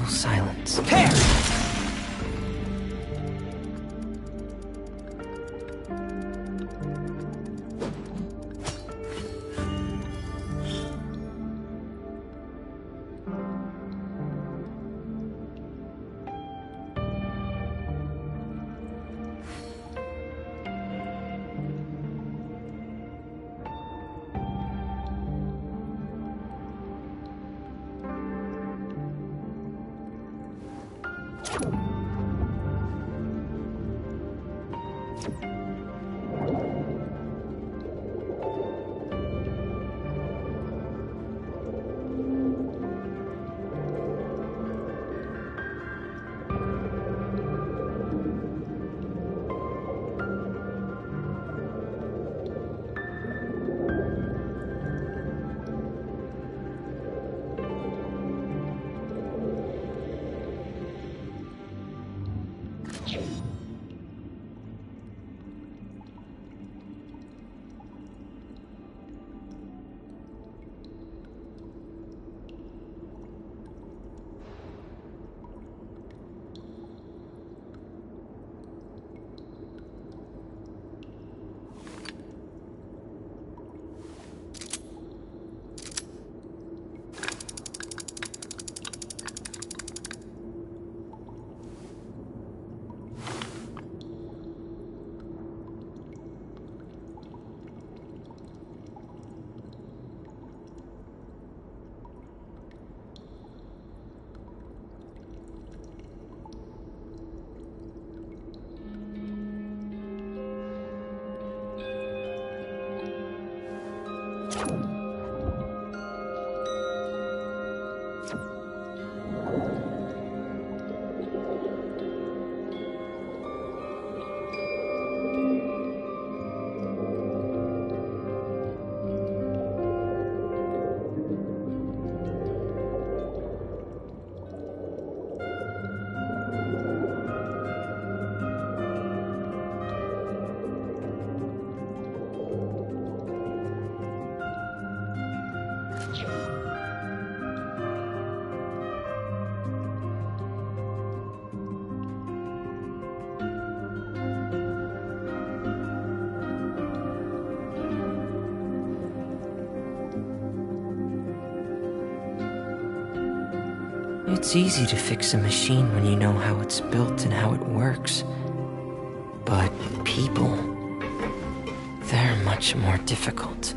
silence. Here! It's easy to fix a machine when you know how it's built and how it works. But people, they're much more difficult.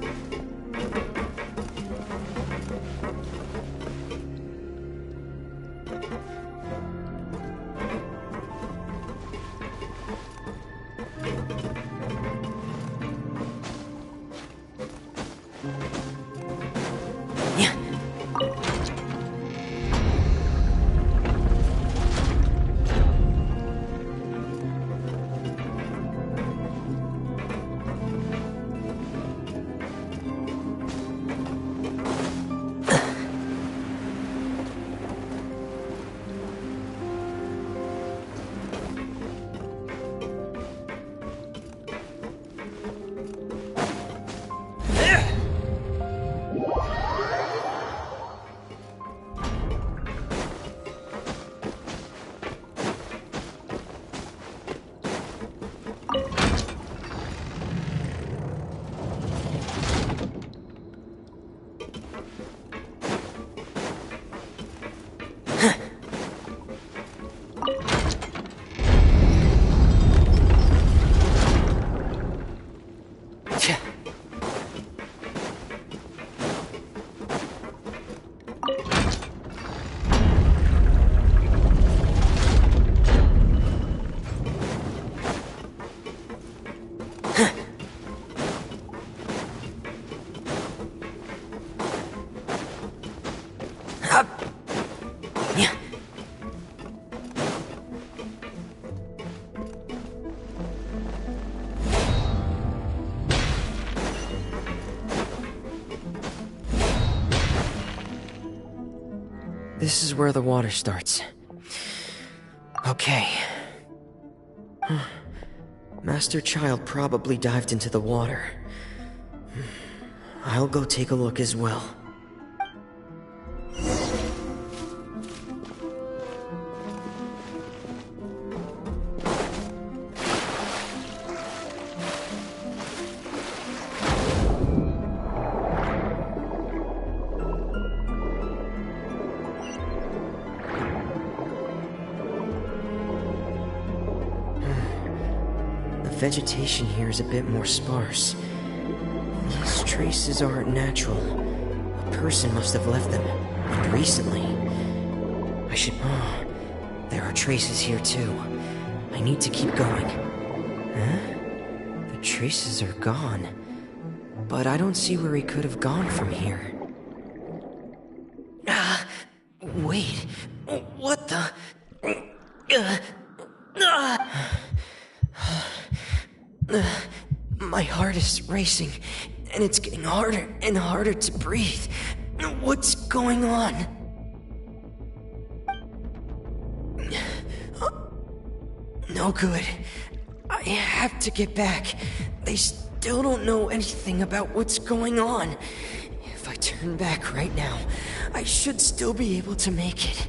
This is where the water starts. Okay. Master Child probably dived into the water. I'll go take a look as well. vegetation here is a bit more sparse. These traces aren't natural. A person must have left them, and recently. I should... Oh, there are traces here too. I need to keep going. Huh? The traces are gone. But I don't see where he could have gone from here. Wait. What the... My heart is racing, and it's getting harder and harder to breathe. What's going on? No good. I have to get back. They still don't know anything about what's going on. If I turn back right now, I should still be able to make it.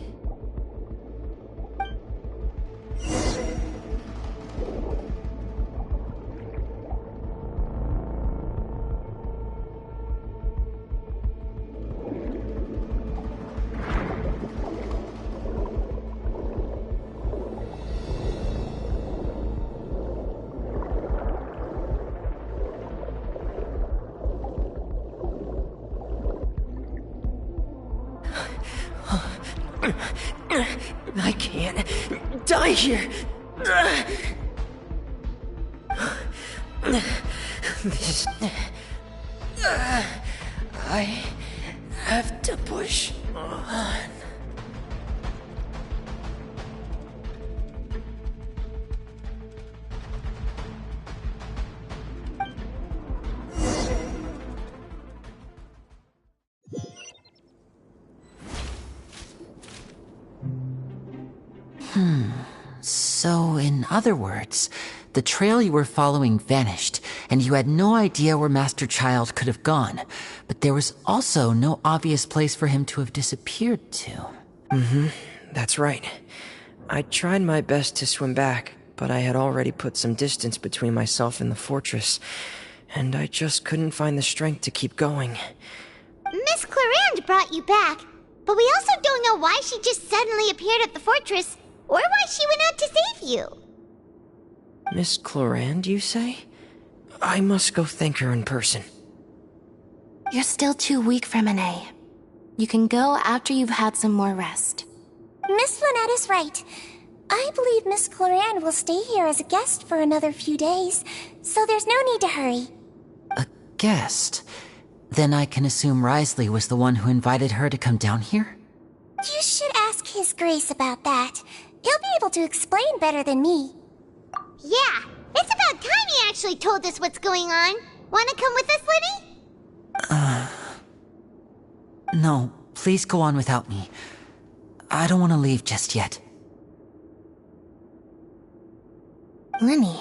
I can't die here. This... I have to push on. So, in other words, the trail you were following vanished, and you had no idea where Master Child could have gone, but there was also no obvious place for him to have disappeared to. That's right. I tried my best to swim back, but I had already put some distance between myself and the fortress, and I just couldn't find the strength to keep going. Miss Clarande brought you back, but we also don't know why she just suddenly appeared at the fortress, or why she went out to save you. Miss Clarande, you say? I must go thank her in person. You're still too weak, Freminet. You can go after you've had some more rest. Miss Lynette is right. I believe Miss Clarande will stay here as a guest for another few days, so there's no need to hurry. A guest? Then I can assume Risley was the one who invited her to come down here? You should ask His Grace about that. He'll be able to explain better than me. Yeah, it's about time he actually told us what's going on. Wanna come with us, Libby? No, please go on without me. I don't want to leave just yet. Lemmy.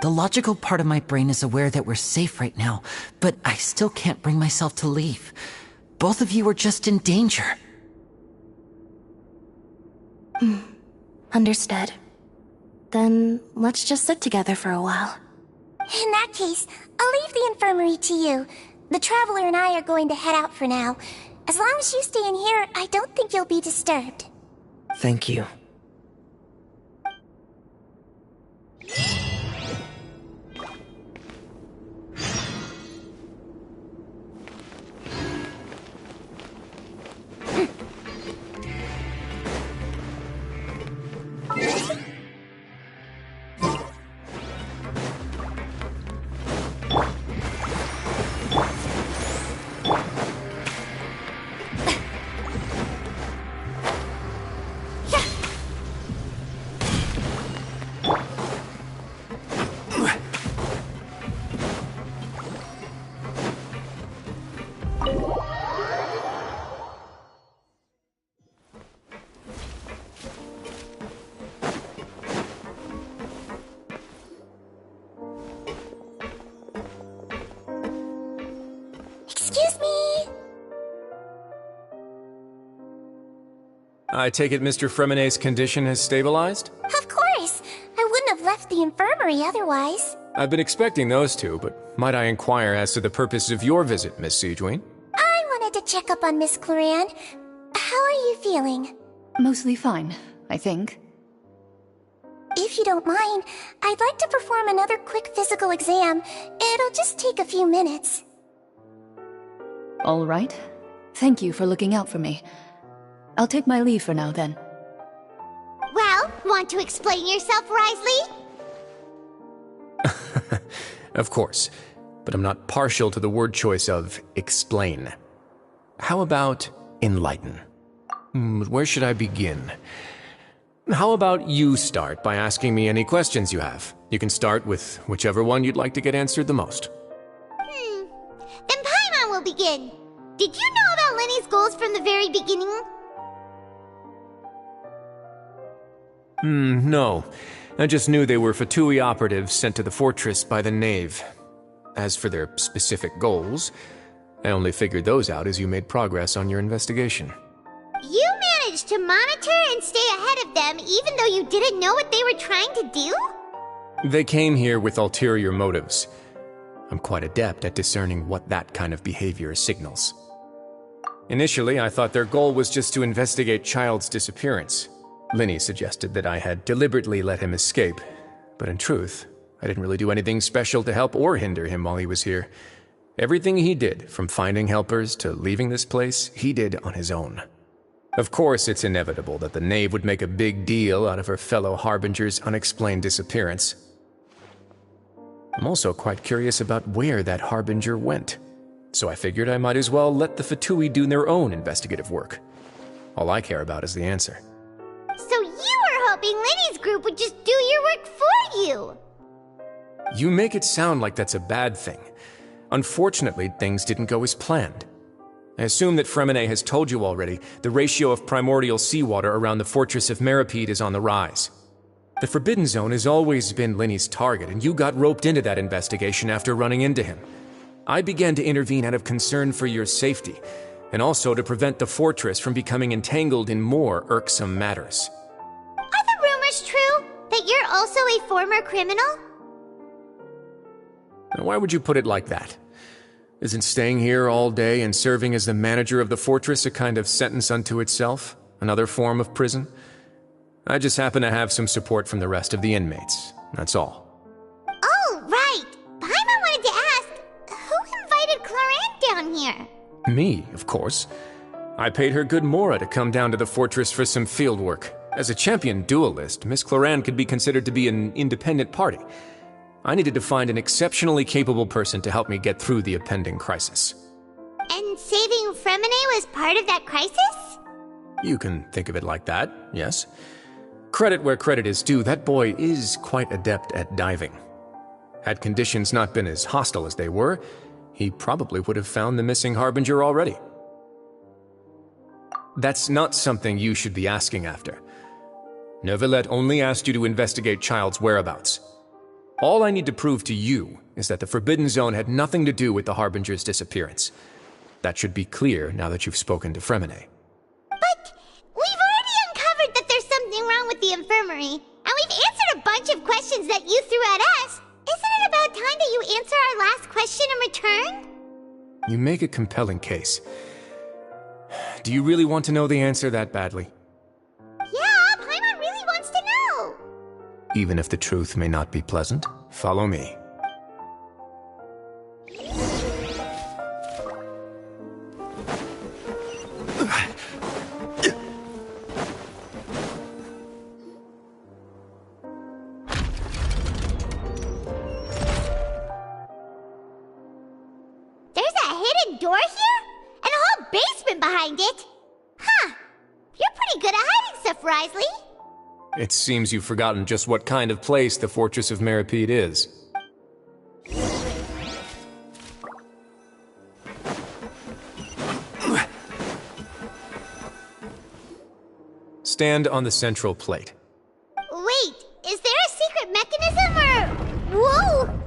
The logical part of my brain is aware that we're safe right now, but I still can't bring myself to leave. Both of you are just in danger. Understood. Then let's just sit together for a while. In that case, I'll leave the infirmary to you. The Traveler and I are going to head out for now. As long as you stay in here, I don't think you'll be disturbed. Thank you. Excuse me. I take it Mr. Freminet's condition has stabilized? Of course. I wouldn't have left the infirmary otherwise. I've been expecting those two, but might I inquire as to the purpose of your visit, Miss Siegeween? I wanted to check up on Miss Clarande. How are you feeling? Mostly fine, I think. If you don't mind, I'd like to perform another quick physical exam. It'll just take a few minutes. All right. Thank you for looking out for me. I'll take my leave for now, then. Well, want to explain yourself, Risley? Of course, but I'm not partial to the word choice of explain. How about enlighten? Where should I begin? How about you start by asking me any questions you have? You can start with whichever one you'd like to get answered the most. Then Paimon will begin. Did you know about Lenny's goals from the very beginning? No. I just knew they were Fatui operatives sent to the fortress by the Knave. As for their specific goals, I only figured those out as you made progress on your investigation. You managed to monitor and stay ahead of them even though you didn't know what they were trying to do? They came here with ulterior motives. I'm quite adept at discerning what that kind of behavior signals. Initially, I thought their goal was just to investigate Child's disappearance. Linny suggested that I had deliberately let him escape, but in truth, I didn't really do anything special to help or hinder him while he was here. Everything he did, from finding helpers to leaving this place, he did on his own. Of course, it's inevitable that the Knave would make a big deal out of her fellow Harbinger's unexplained disappearance. I'm also quite curious about where that Harbinger went, so I figured I might as well let the Fatui do their own investigative work. All I care about is the answer. So you were hoping Lenny's group would just do your work for you! You make it sound like that's a bad thing. Unfortunately, things didn't go as planned. I assume that Fremine has told you already, the ratio of primordial seawater around the fortress of Meripede is on the rise. The Forbidden Zone has always been Lenny's target, and you got roped into that investigation after running into him. I began to intervene out of concern for your safety, and also to prevent the fortress from becoming entangled in more irksome matters. Are the rumors true? That you're also a former criminal? Now, why would you put it like that? Isn't staying here all day and serving as the manager of the fortress a kind of sentence unto itself? Another form of prison? I just happen to have some support from the rest of the inmates, that's all. Oh, right! Paimon wanted to ask, who invited Clorant down here? Me, of course. I paid her good Mora to come down to the fortress for some field work. As a champion duelist, Miss Cloran could be considered to be an independent party. I needed to find an exceptionally capable person to help me get through the impending crisis. And saving Fremine was part of that crisis? You can think of it like that, yes. Credit where credit is due, that boy is quite adept at diving. Had conditions not been as hostile as they were, he probably would have found the missing Harbinger already. That's not something you should be asking after. Neuvillette only asked you to investigate Child's whereabouts. All I need to prove to you is that the Forbidden Zone had nothing to do with the Harbinger's disappearance. That should be clear now that you've spoken to Fremine. But we've already uncovered that there's something wrong with the infirmary, and we've answered a bunch of questions that you threw at us. Isn't it about time that you answer our last question in return? You make a compelling case. Do you really want to know the answer that badly? Yeah, Paimon really wants to know. Even if the truth may not be pleasant, follow me. There's a hidden door here? And a whole basement behind it? Huh. You're pretty good at hiding stuff, Risley. It seems you've forgotten just what kind of place the Fortress of Meripede is. Stand on the central plate. Wait, is there a secret mechanism or... Whoa!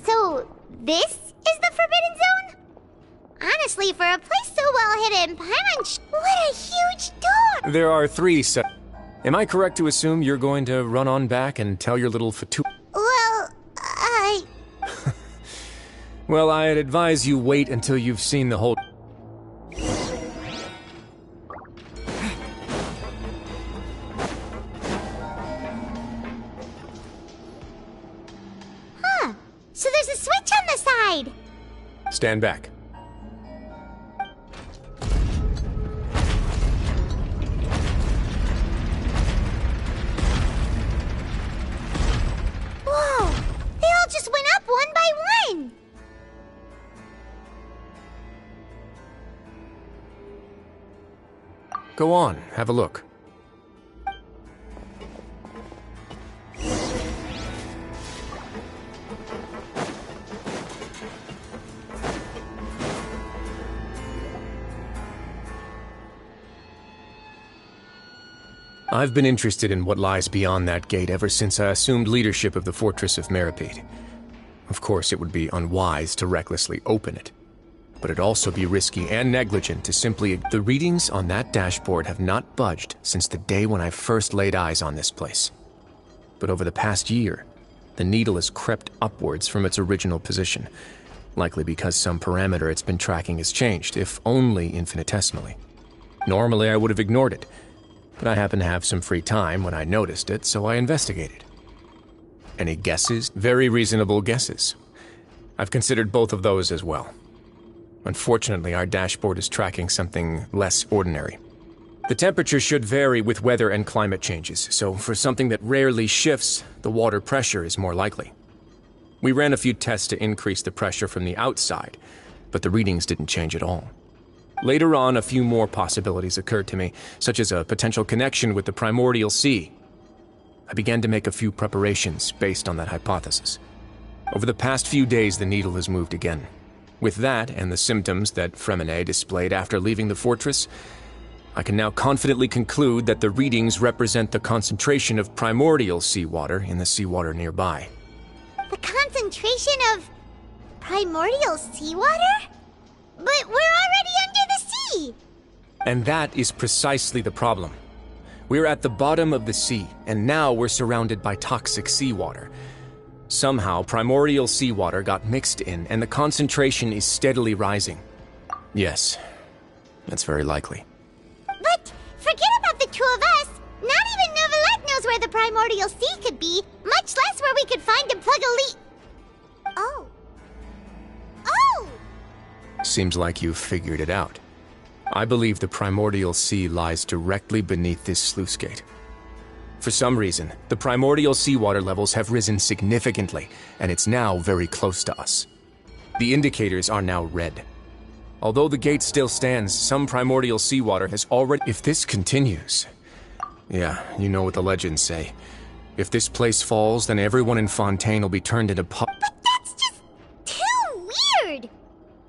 So, this is the Forbidden Zone? Honestly, for a place so well hidden, Paimon, what a huge door! There are 3 Am I correct to assume you're going to run on back and tell your little Fatui? Well, Well, I'd advise you wait until you've seen the whole... Huh. So there's a switch on the side. Stand back. Whoa! They all just went up one by one! Go on, have a look. I've been interested in what lies beyond that gate ever since I assumed leadership of the Fortress of Meripede. Of course, it would be unwise to recklessly open it, but it'd also be risky and negligent to simply... The readings on that dashboard have not budged since the day when I first laid eyes on this place. But over the past year, the needle has crept upwards from its original position, likely because some parameter it's been tracking has changed, if only infinitesimally. Normally, I would have ignored it, but I happened to have some free time when I noticed it, so I investigated. Any guesses? Very reasonable guesses. I've considered both of those as well. Unfortunately, our dashboard is tracking something less ordinary. The temperature should vary with weather and climate changes, so for something that rarely shifts, the water pressure is more likely. We ran a few tests to increase the pressure from the outside, but the readings didn't change at all. Later on, a few more possibilities occurred to me, such as a potential connection with the primordial sea. I began to make a few preparations based on that hypothesis. Over the past few days, the needle has moved again. With that, and the symptoms that Fremine displayed after leaving the fortress, I can now confidently conclude that the readings represent the concentration of primordial seawater in the seawater nearby. The concentration of primordial seawater? But we're already under the sea! And that is precisely the problem. We're at the bottom of the sea, and now we're surrounded by toxic seawater. Somehow, primordial seawater got mixed in, and the concentration is steadily rising. Yes, that's very likely. But forget about the two of us! Not even Novelette knows where the primordial sea could be, much less where we could find and plug a leak. Oh. Oh! Seems like you've figured it out. I believe the primordial sea lies directly beneath this sluice gate. For some reason, the primordial seawater levels have risen significantly, and it's now very close to us. The indicators are now red. Although the gate still stands, some primordial seawater has already... If this continues... Yeah, you know what the legends say. If this place falls, then everyone in Fontaine will be turned into But that's just too weird!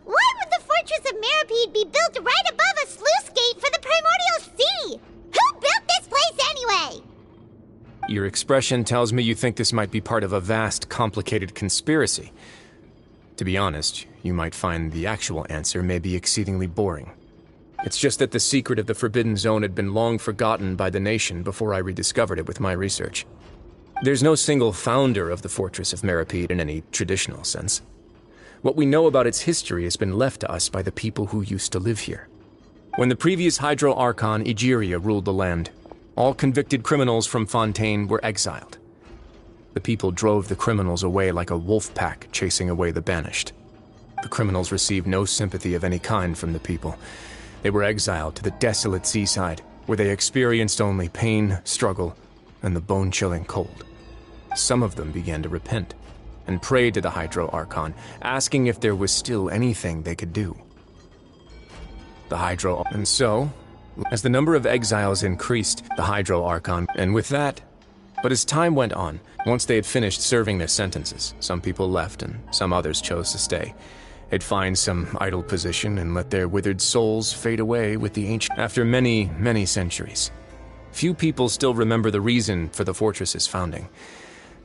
Why would the Fortress of Meripede be built right above a sluice gate for the primordial sea? Who built this place anyway? Your expression tells me you think this might be part of a vast, complicated conspiracy. To be honest, you might find the actual answer may be exceedingly boring. It's just that the secret of the Forbidden Zone had been long forgotten by the nation before I rediscovered it with my research. There's no single founder of the Fortress of Meripede in any traditional sense. What we know about its history has been left to us by the people who used to live here. When the previous Hydro Archon Egeria ruled the land, all convicted criminals from Fontaine were exiled. The people drove the criminals away like a wolf pack chasing away the banished. The criminals received no sympathy of any kind from the people. They were exiled to the desolate seaside, where they experienced only pain, struggle, and the bone-chilling cold. Some of them began to repent, and prayed to the Hydro Archon, asking if there was still anything they could do. The Hydro... And so, as the number of exiles increased, the Hydro Archon... And with that... But as time went on, once they had finished serving their sentences, some people left and some others chose to stay. They'd find some idle position and let their withered souls fade away with the ancient... After many, many centuries, few people still remember the reason for the fortress's founding.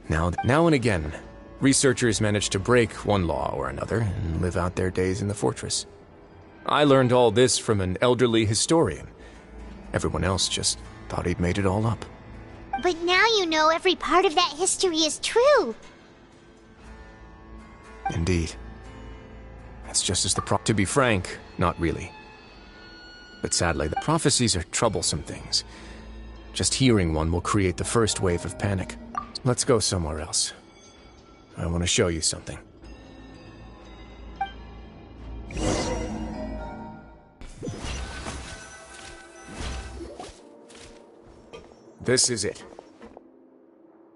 Now and again, researchers manage to break one law or another and live out their days in the fortress. I learned all this from an elderly historian. Everyone else just thought he'd made it all up. But now you know every part of that history is true. Indeed. It's just as to be frank, not really. But sadly, the prophecies are troublesome things. Just hearing one will create the first wave of panic. Let's go somewhere else. I want to show you something. This is it.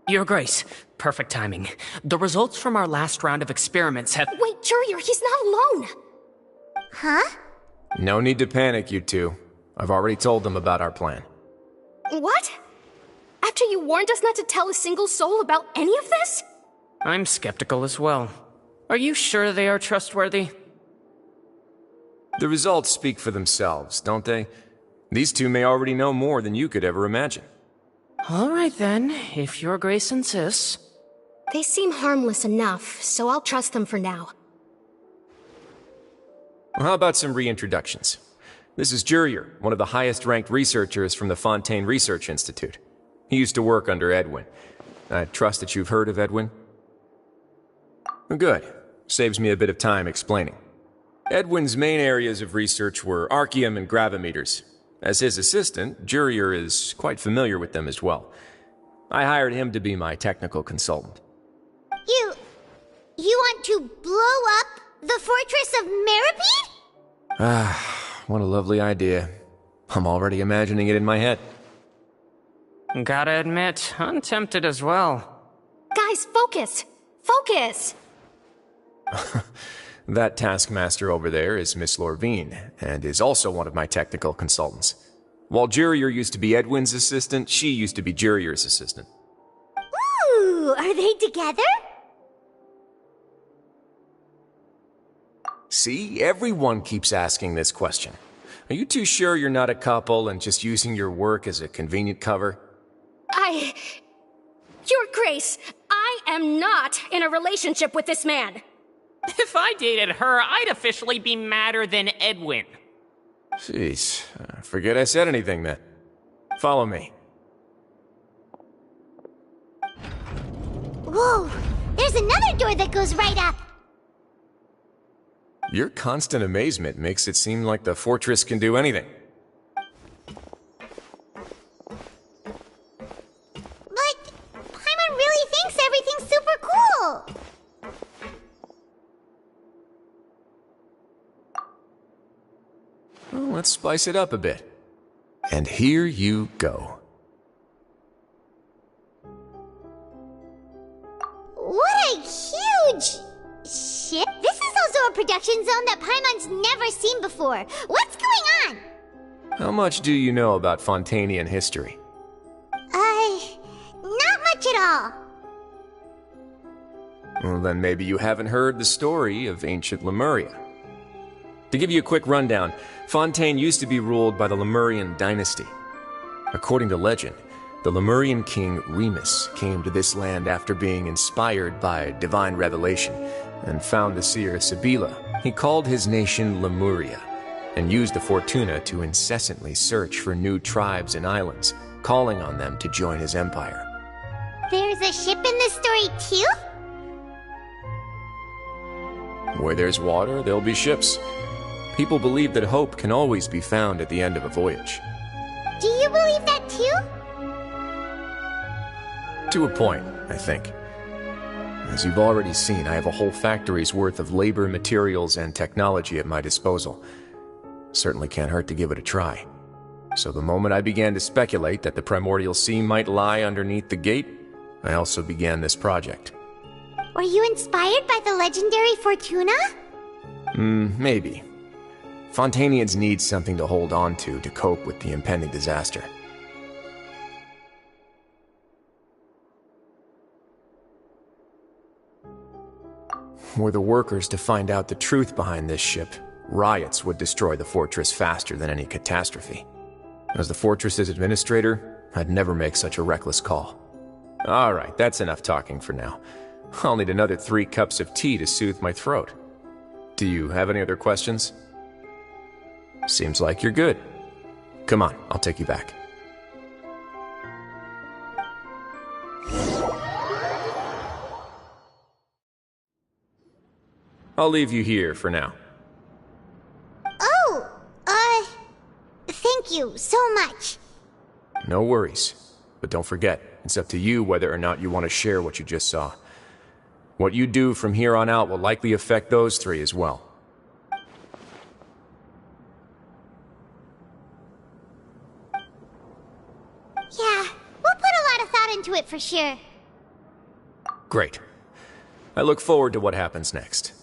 Your Grace, perfect timing. The results from our last round of experiments have— Wait, Jurier, he's not alone! Huh? No need to panic, you two. I've already told them about our plan. What? After you warned us not to tell a single soul about any of this? I'm skeptical as well. Are you sure they are trustworthy? The results speak for themselves, don't they? These two may already know more than you could ever imagine. All right then, if Your Grace insists. They seem harmless enough, so I'll trust them for now. Well, how about some reintroductions? This is Jurier, one of the highest-ranked researchers from the Fontaine Research Institute. He used to work under Edwin. I trust that you've heard of Edwin? Good. Saves me a bit of time explaining. Edwin's main areas of research were archeum and gravimeters. As his assistant, Jurier is quite familiar with them as well. I hired him to be my technical consultant. You want to blow up the fortress of Meripede? Ah, what a lovely idea. I'm already imagining it in my head. Gotta admit, I'm tempted as well. Guys, focus! Focus! That taskmaster over there is Miss Lorvine, and is also one of my technical consultants. While Jurier used to be Edwin's assistant, she used to be Jurier's assistant. Ooh, are they together? See, everyone keeps asking this question. Are you too sure you're not a couple and just using your work as a convenient cover? Your Grace, I am not in a relationship with this man. If I dated her, I'd officially be madder than Edwin. Jeez, forget I said anything then. Follow me. Whoa, there's another door that goes right up. Your constant amazement makes it seem like the fortress can do anything. But Paimon really thinks everything's super cool. Well, let's spice it up a bit. And here you go. What a huge ship. This is also a production zone that Paimon's never seen before. What's going on? How much do you know about Fontainian history? Not much at all. Well, then maybe you haven't heard the story of ancient Lemuria. To give you a quick rundown, Fontaine used to be ruled by the Lemurian dynasty. According to legend, the Lemurian king Remus came to this land after being inspired by divine revelation and found the seer Sibila. He called his nation Lemuria and used the Fortuna to incessantly search for new tribes and islands, calling on them to join his empire. There's a ship in this story too? Where there's water, there'll be ships. People believe that hope can always be found at the end of a voyage. Do you believe that too? To a point, I think. As you've already seen, I have a whole factory's worth of labor, materials, and technology at my disposal. Certainly can't hurt to give it a try. So the moment I began to speculate that the primordial sea might lie underneath the gate, I also began this project. Were you inspired by the legendary Fortuna? Maybe. Fontainians need something to hold on to cope with the impending disaster. Were the workers to find out the truth behind this ship, riots would destroy the fortress faster than any catastrophe. As the fortress's administrator, I'd never make such a reckless call. Alright, that's enough talking for now. I'll need another 3 cups of tea to soothe my throat. Do you have any other questions? Seems like you're good. Come on, I'll take you back. I'll leave you here for now. much. No worries. But don't forget, it's up to you whether or not you want to share what you just saw. What you do from here on out will likely affect those three as well. Yeah, we'll put a lot of thought into it for sure. Great. I look forward to what happens next.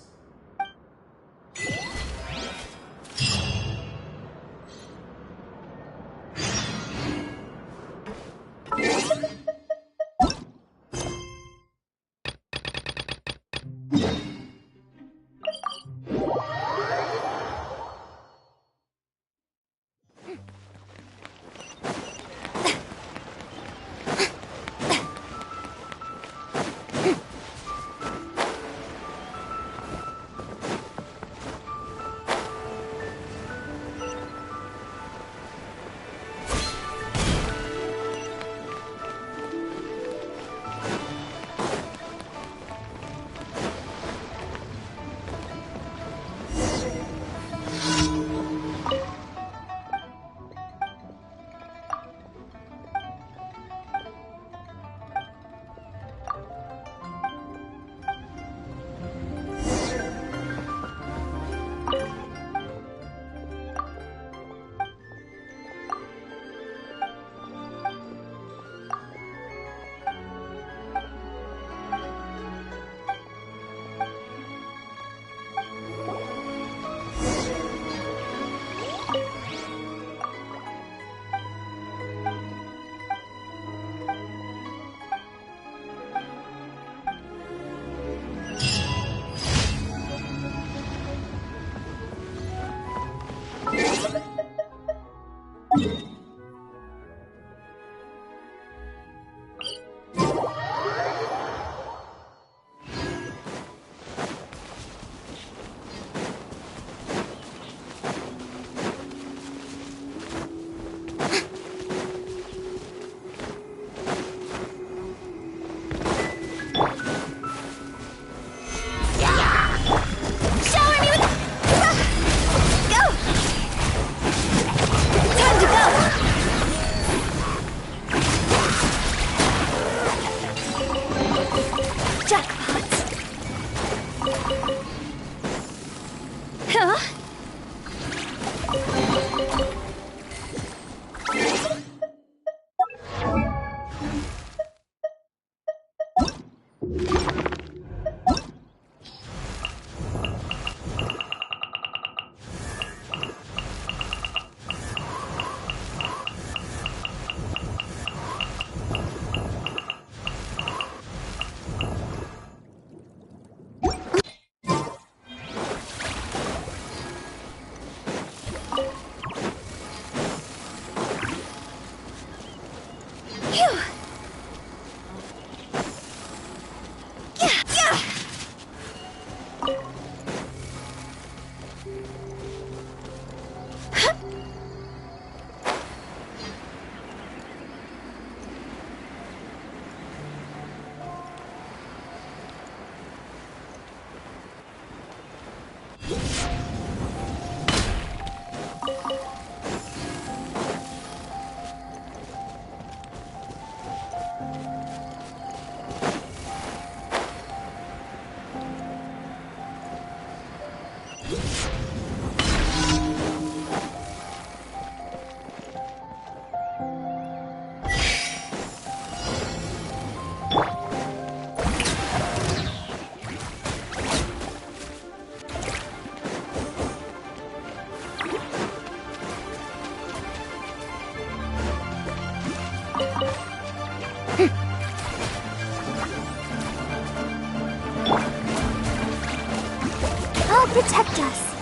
I'll protect us.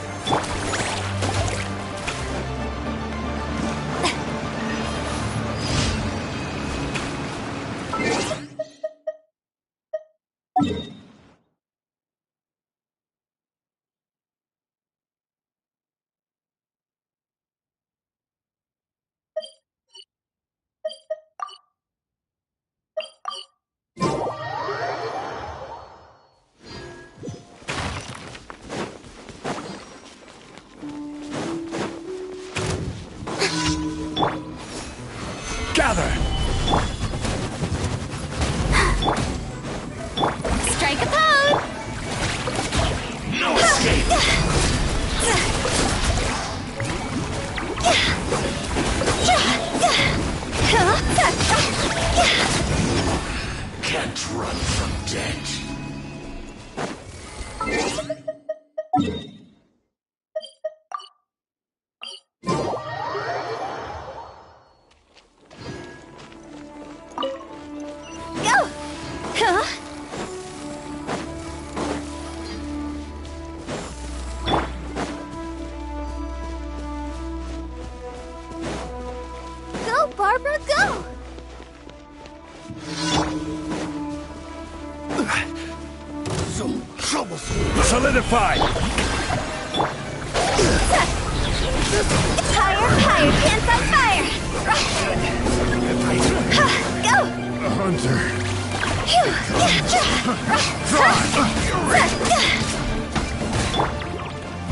Gather! Strike a pose! No escape! Can't run from death. Go! Huh? Go, Barbara, go! So troublesome. Solidify! Higher, higher, pants on fire! Go! A hunter.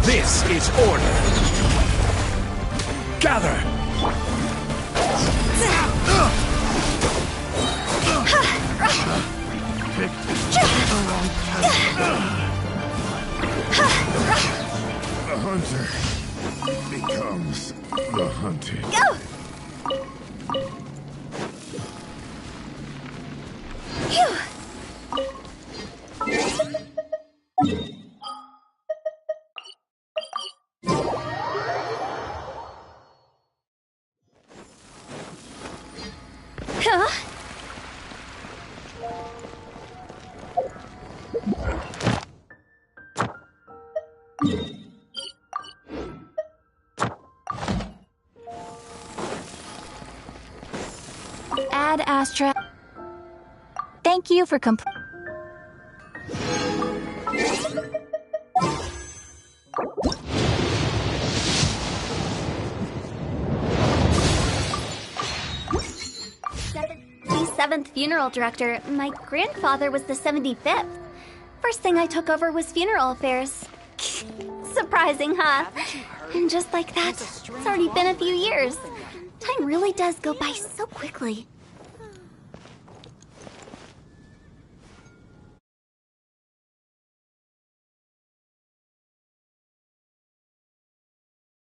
This is order. Gather! The hunter becomes the hunted. Go! Phew. Huh? Ad Astra. Thank you for the 7th funeral director. My grandfather was the 75th. First thing I took over was funeral affairs. Surprising, huh? And just like that, it's already been a few years. Time really does go by so quickly.